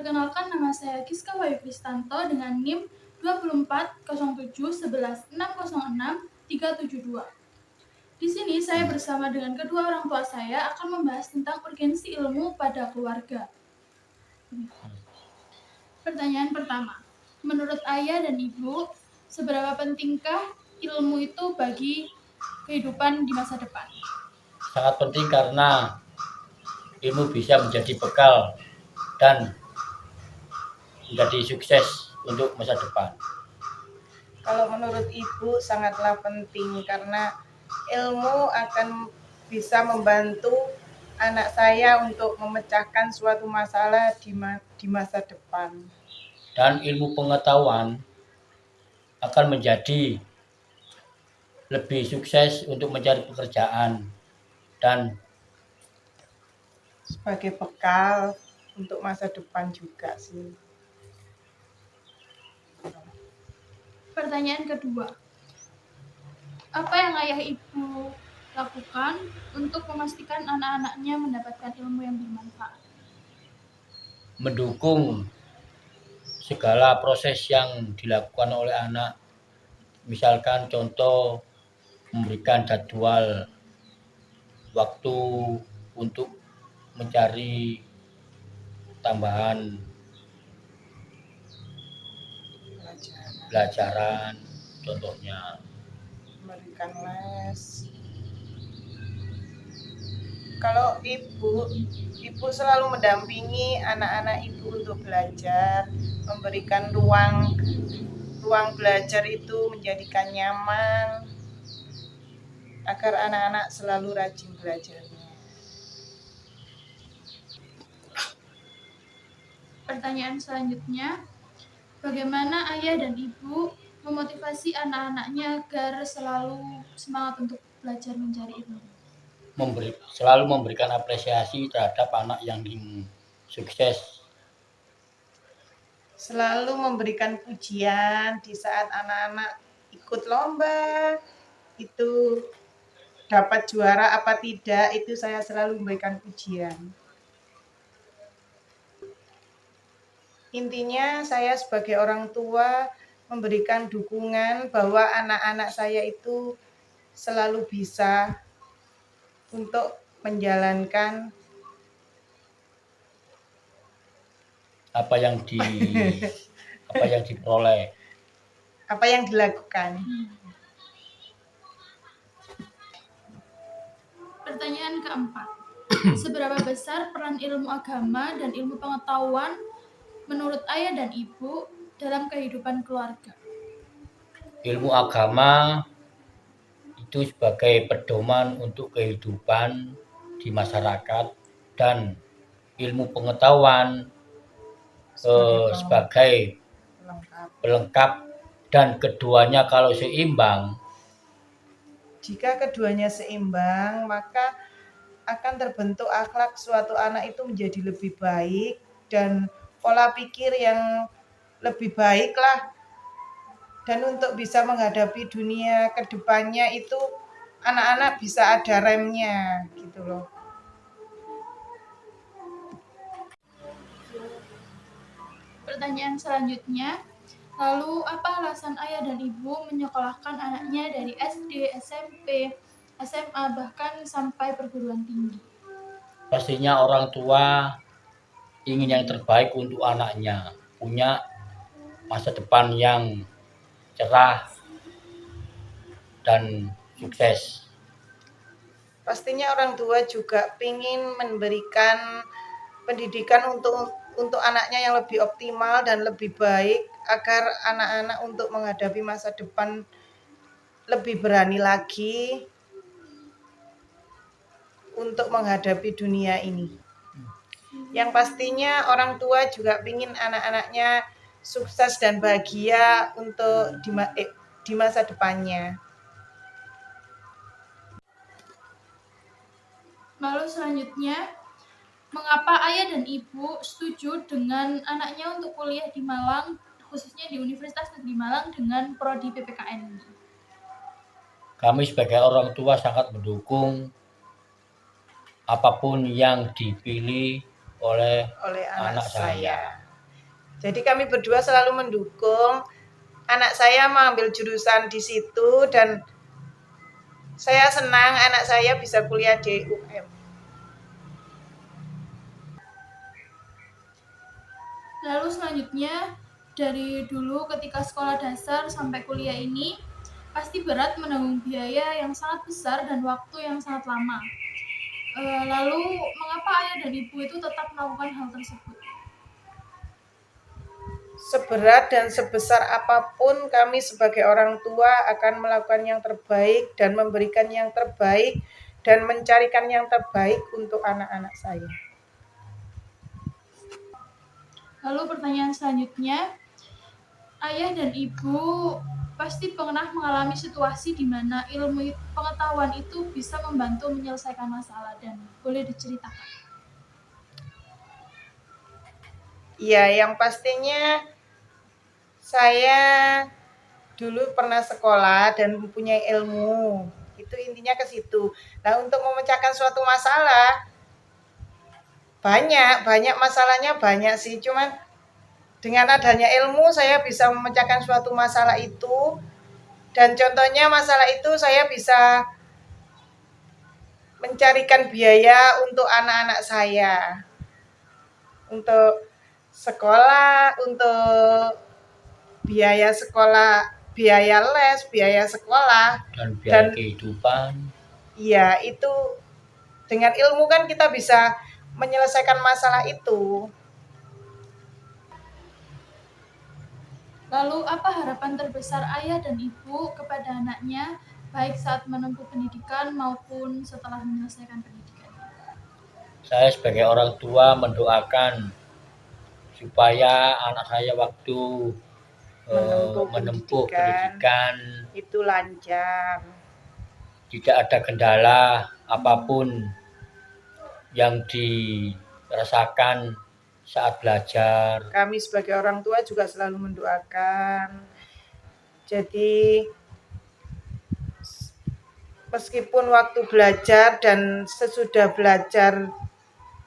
Perkenalkan, nama saya Giska Wahyu Kristanto dengan NIM 240711606372. Di sini saya bersama dengan kedua orang tua saya akan membahas tentang urgensi ilmu pada keluarga. Pertanyaan pertama, menurut ayah dan ibu, seberapa pentingkah ilmu itu bagi kehidupan di masa depan? Sangat penting karena ilmu bisa menjadi bekal dan menjadi sukses untuk masa depan. Kalau menurut ibu sangatlah penting karena ilmu akan bisa membantu anak saya untuk memecahkan suatu masalah di masa depan. Dan ilmu pengetahuan akan menjadi lebih sukses untuk mencari pekerjaan dan sebagai bekal untuk masa depan juga sih. Pertanyaan kedua, apa yang ayah ibu lakukan untuk memastikan anak-anaknya mendapatkan ilmu yang bermanfaat? mendukung segala proses yang dilakukan oleh anak. Misalkan contoh memberikan jadwal waktu untuk mencari tambahan pelajaran, contohnya memberikan les. Kalau ibu selalu mendampingi anak-anak ibu untuk belajar, memberikan ruang belajar itu menjadikan nyaman agar anak-anak selalu rajin belajarnya. Pertanyaan selanjutnya, bagaimana ayah dan ibu memotivasi anak-anaknya agar selalu semangat untuk belajar mencari ilmu? Selalu memberikan apresiasi terhadap anak yang ingin sukses. Selalu memberikan pujian di saat anak-anak ikut lomba, itu dapat juara apa tidak, itu saya selalu memberikan pujian. Intinya saya sebagai orang tua memberikan dukungan bahwa anak-anak saya itu selalu bisa untuk menjalankan apa yang diperoleh, apa yang dilakukan. Pertanyaan keempat, seberapa besar peran ilmu agama dan ilmu pengetahuan menurut ayah dan ibu dalam kehidupan keluarga? Ilmu agama itu sebagai pedoman untuk kehidupan di masyarakat dan ilmu pengetahuan sebagai pelengkap, dan keduanya kalau seimbang. Jika keduanya seimbang, maka akan terbentuk akhlak suatu anak itu menjadi lebih baik dan pola pikir yang lebih baik lah. Dan untuk bisa menghadapi dunia ke depannya itu anak-anak bisa ada remnya gitu loh. Pertanyaan selanjutnya, lalu apa alasan ayah dan ibu menyekolahkan anaknya dari SD, SMP, SMA, bahkan sampai perguruan tinggi? Pastinya orang tua ingin yang terbaik untuk anaknya, punya masa depan yang cerah dan sukses. Pastinya orang tua juga ingin memberikan pendidikan untuk anaknya yang lebih optimal dan lebih baik agar anak-anak untuk menghadapi masa depan lebih berani lagi untuk menghadapi dunia ini. Yang pastinya orang tua juga ingin anak-anaknya sukses dan bahagia untuk di masa depannya. Lalu selanjutnya, mengapa ayah dan ibu setuju dengan anaknya untuk kuliah di Malang, khususnya di Universitas Negeri Malang dengan prodi PPKN? Kami sebagai orang tua sangat mendukung apapun yang dipilih oleh anak saya. Jadi kami berdua selalu mendukung anak saya mengambil jurusan di situ dan saya senang anak saya bisa kuliah di UM. Lalu selanjutnya, dari dulu ketika sekolah dasar sampai kuliah ini, pasti berat menanggung biaya yang sangat besar dan waktu yang sangat lama. Lalu, mengapa ayah dan ibu itu tetap melakukan hal tersebut? Seberat dan sebesar apapun kami sebagai orang tua akan melakukan yang terbaik dan memberikan yang terbaik dan mencarikan yang terbaik untuk anak-anak saya. Lalu pertanyaan selanjutnya, ayah dan ibu pasti pernah mengalami situasi di mana ilmu pengetahuan itu bisa membantu menyelesaikan masalah, dan boleh diceritakan? Ya, yang pastinya saya dulu pernah sekolah dan mempunyai ilmu. Itu intinya ke situ. Nah, untuk memecahkan suatu masalah banyak masalahnya banyak sih. Cuman dengan adanya ilmu saya bisa memecahkan suatu masalah itu. Dan contohnya masalah itu saya bisa mencarikan biaya untuk anak-anak saya. Untuk sekolah, untuk biaya sekolah, biaya les, biaya sekolah, dan biaya kehidupan. Iya, itu dengan ilmu kan kita bisa menyelesaikan masalah itu. Lalu, apa harapan terbesar ayah dan ibu kepada anaknya, baik saat menempuh pendidikan maupun setelah menyelesaikan pendidikan? Saya sebagai orang tua mendoakan supaya anak saya waktu menempuh pendidikan itu lancar, tidak ada kendala apapun yang dirasakan saat belajar. Kami sebagai orang tua juga selalu mendoakan. Jadi meskipun waktu belajar dan sesudah belajar,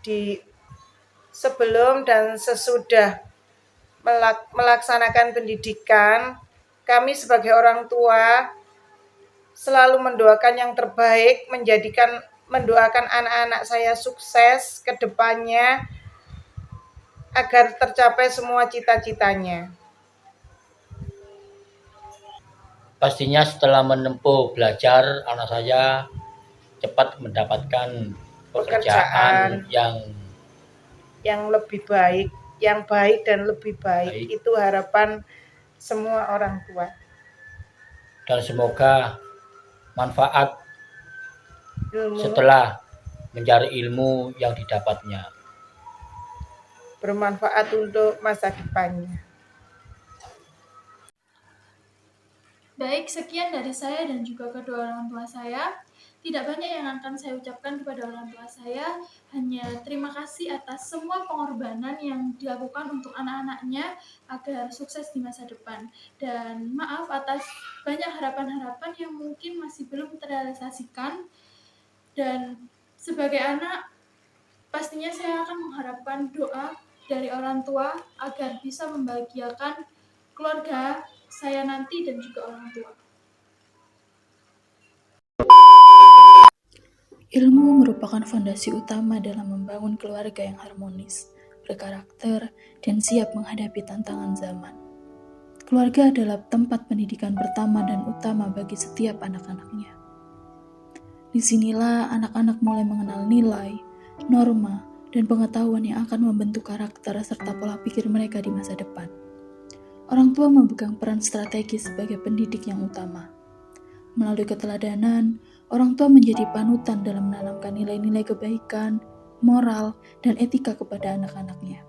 di sebelum dan sesudah melaksanakan pendidikan, kami sebagai orang tua selalu mendoakan yang terbaik, mendoakan anak-anak saya sukses ke depannya agar tercapai semua cita-citanya. Pastinya setelah menempuh belajar, anak saya cepat mendapatkan pekerjaan yang lebih baik, yang baik dan lebih baik. Itu harapan semua orang tua. Dan semoga manfaat setelah mencari ilmu yang didapatnya bermanfaat untuk masa depannya. Baik, sekian dari saya dan juga kedua orang tua saya. Tidak banyak yang akan saya ucapkan kepada orang tua saya, hanya terima kasih atas semua pengorbanan yang dilakukan untuk anak-anaknya agar sukses di masa depan. Dan maaf atas banyak harapan-harapan yang mungkin masih belum terrealisasikan. Dan sebagai anak, pastinya saya akan mengharapkan doa dari orang tua agar bisa membahagiakan keluarga saya nanti dan juga orang tua. Ilmu merupakan fondasi utama dalam membangun keluarga yang harmonis, berkarakter, dan siap menghadapi tantangan zaman. Keluarga adalah tempat pendidikan pertama dan utama bagi setiap anak-anaknya. Disinilah anak-anak mulai mengenal nilai, norma, dan pengetahuan yang akan membentuk karakter serta pola pikir mereka di masa depan. Orang tua memegang peran strategis sebagai pendidik yang utama. Melalui keteladanan, orang tua menjadi panutan dalam menanamkan nilai-nilai kebaikan, moral, dan etika kepada anak-anaknya.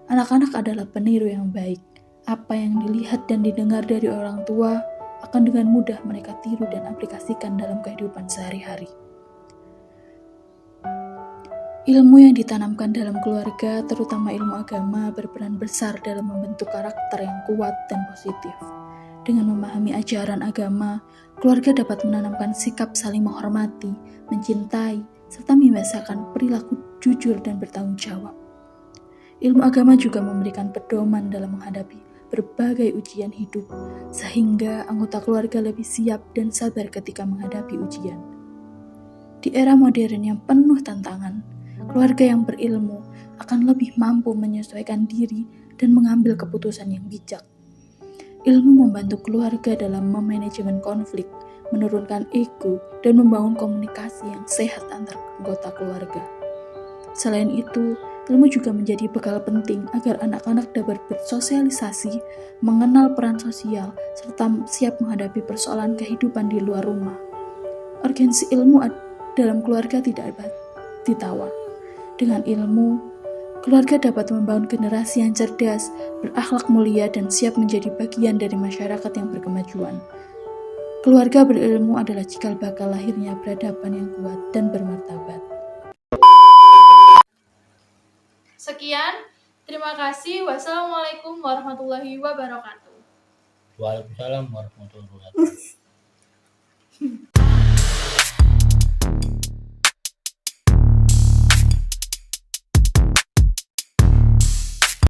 Anak-anak adalah peniru yang baik. Apa yang dilihat dan didengar dari orang tua akan dengan mudah mereka tiru dan aplikasikan dalam kehidupan sehari-hari. Ilmu yang ditanamkan dalam keluarga, terutama ilmu agama, berperan besar dalam membentuk karakter yang kuat dan positif. Dengan memahami ajaran agama, keluarga dapat menanamkan sikap saling menghormati, mencintai, serta membiasakan perilaku jujur dan bertanggung jawab. Ilmu agama juga memberikan pedoman dalam menghadapi berbagai ujian hidup, sehingga anggota keluarga lebih siap dan sabar ketika menghadapi ujian. Di era modern yang penuh tantangan, keluarga yang berilmu akan lebih mampu menyesuaikan diri dan mengambil keputusan yang bijak. Ilmu membantu keluarga dalam memanajemen konflik, menurunkan ego, dan membangun komunikasi yang sehat antar anggota keluarga. Selain itu, ilmu juga menjadi bekal penting agar anak-anak dapat bersosialisasi, mengenal peran sosial, serta siap menghadapi persoalan kehidupan di luar rumah. Urgensi ilmu dalam keluarga tidak dapat ditawar. Dengan ilmu, keluarga dapat membangun generasi yang cerdas, berakhlak mulia, dan siap menjadi bagian dari masyarakat yang berkemajuan. Keluarga berilmu adalah cikal bakal lahirnya peradaban yang kuat dan bermartabat. Sekian, terima kasih. Wassalamualaikum warahmatullahi wabarakatuh. Waalaikumsalam warahmatullahi wabarakatuh.